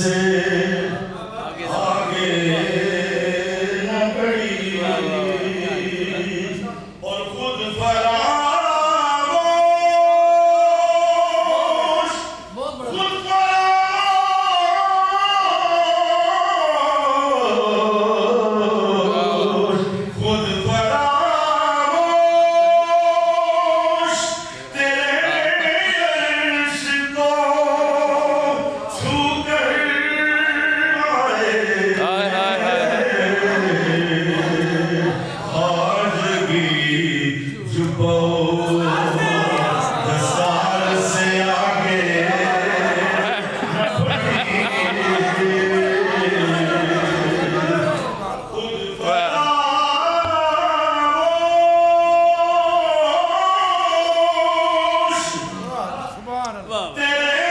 سے آگے نہ بڑھی اور خود فراموش خود فراموش خود فراموش تیرے عرش کو چھو کر آئے خواجگی چھپو دستار سے آگے نہ بڑھی خود فراموش تیرے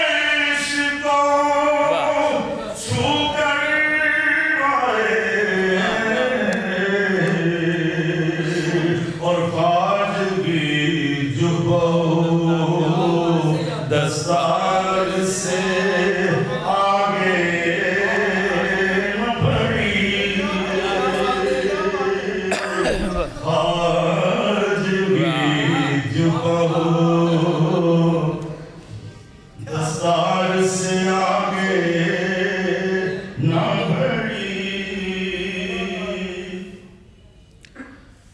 عرش کو چھو کر آئے اور خواجگی چھپو دستار سے آگے نہ بڑھی خواجگی چھپو دستار سے آگے نہ بڑھی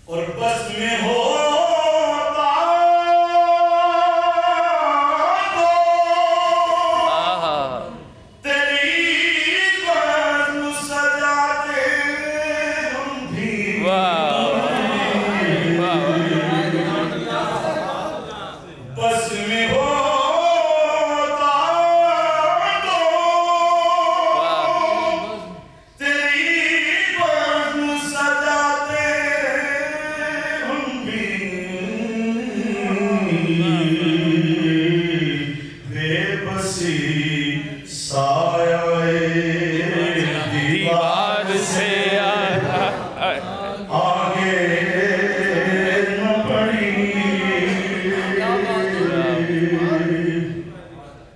اور بس میں ہوتا تو تیری بزم سجاتے ہم بھی بس میں ہوتا تو تیری بزم سجاتے ہم بھی بے بسی سایہ دیوار سے آگے نہ بڑھی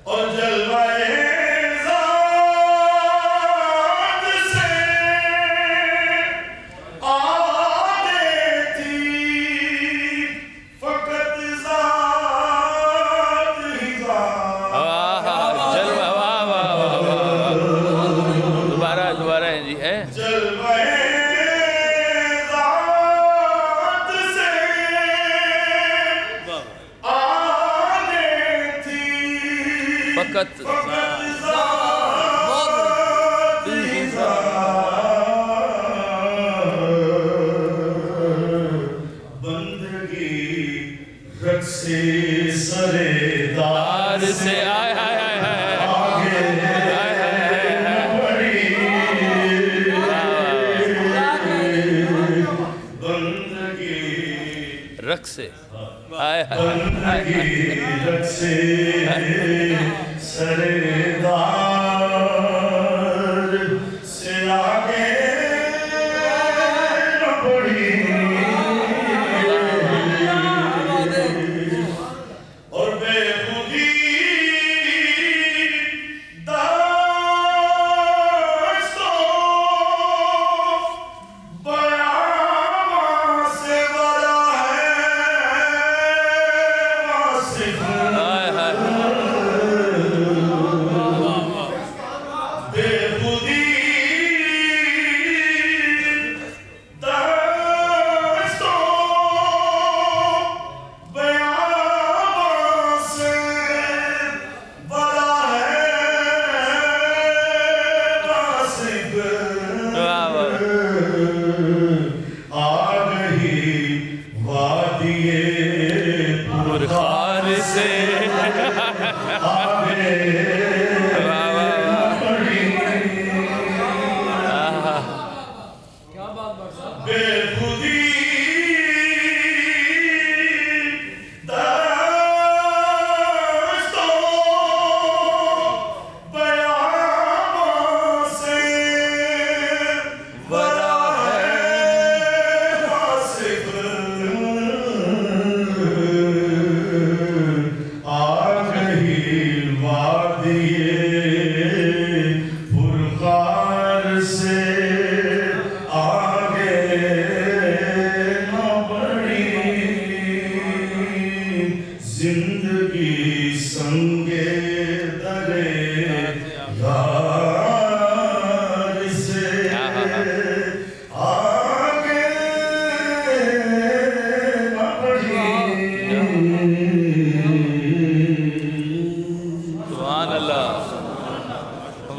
اور جلوہ ذات سے آگے تھی فقط ذات ہی ذات دوبارہ ہے جی ہے جلوہ ذات سے آگے تھی فقط ذات ہی ذات بندگی رکھ سے سرے دار سے آئے آگے نہ بڑھی بندگی رکھ سے آئے بندگی رکھ سے سردار سے آگے نہ بڑھی اور بے خودی داشتوں بیان سے بڑا ہے واصف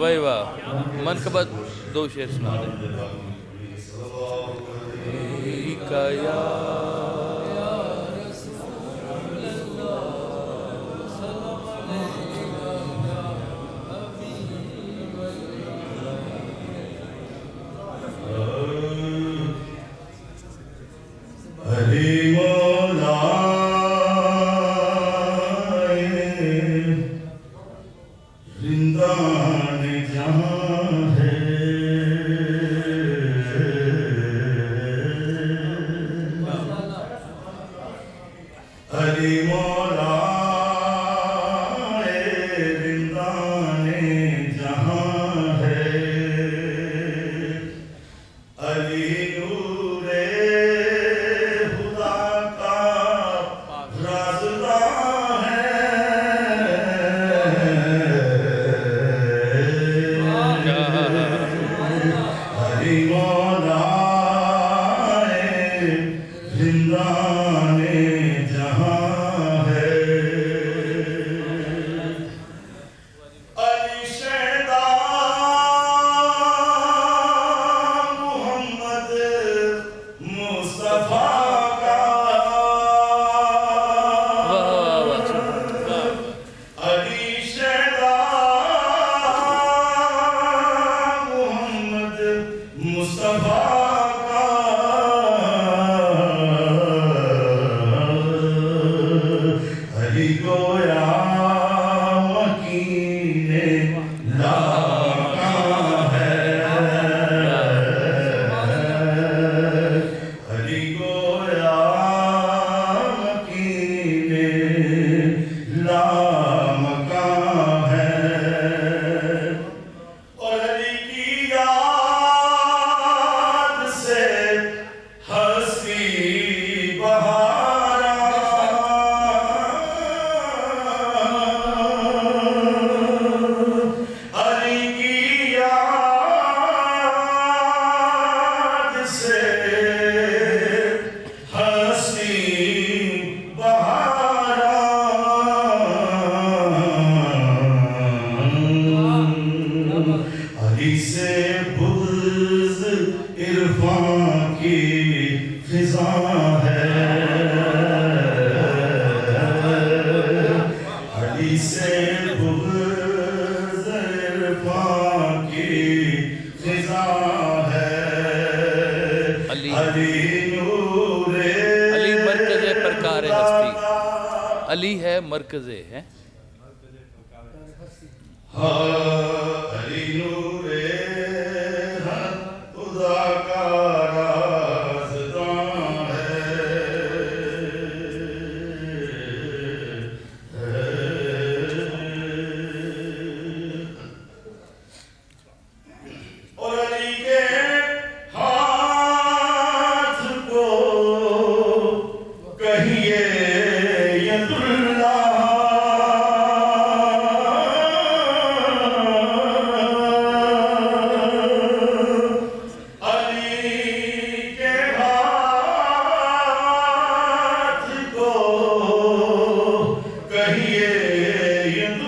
واہ واہ منقبت دو شعر سنا دیں کا یا علی مولا زندان جہاں ہے علی مولا زندان جہاں ہے علی نور خدا کا رازداں ہے علی مولا زندان جہاں ہے علی شیدا محمد مصطفیٰ کا واہ واہ علی شیدا محمد مصطفیٰ کا علی گویا مکین لاکاں ہے علی گویا مکین لامکاں ہے اور علی کی یاد سے ہستی بہارا علی کی یاد سے ہستی بہارا علی سے بغض عرفان کی فضا ہے علی سے بغض عرفان کی فضا ہے علی نور علی مرکز پرکار ہستی علی ہے مرکز ہے علی نور خدا کا رازداں ہے اور علی کے ہاتھ کو کہیے ید علی کے ہاتھ کو کہیے ید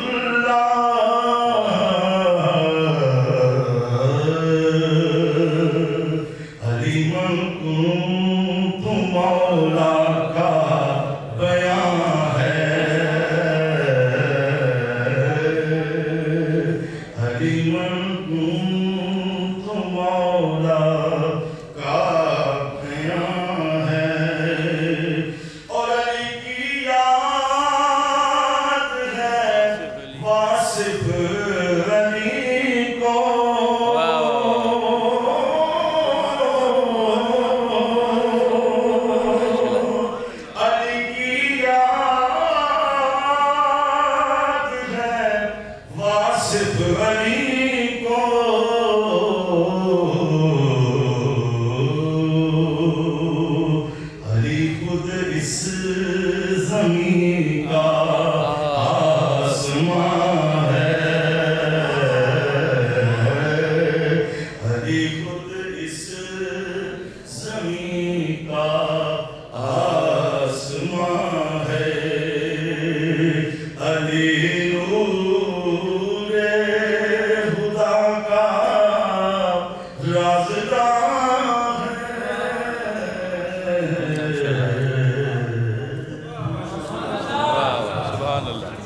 علی من کنت مولا کا بیان ہے علی من کنت مولا کا بیان ہے اور علی کی یاد ہے واصف علی کو علی کی یاد ہے واصف علی کو علی خود اس زمین کا آسمان ہے علی خود اس زمین کا آسمان ہے علی نور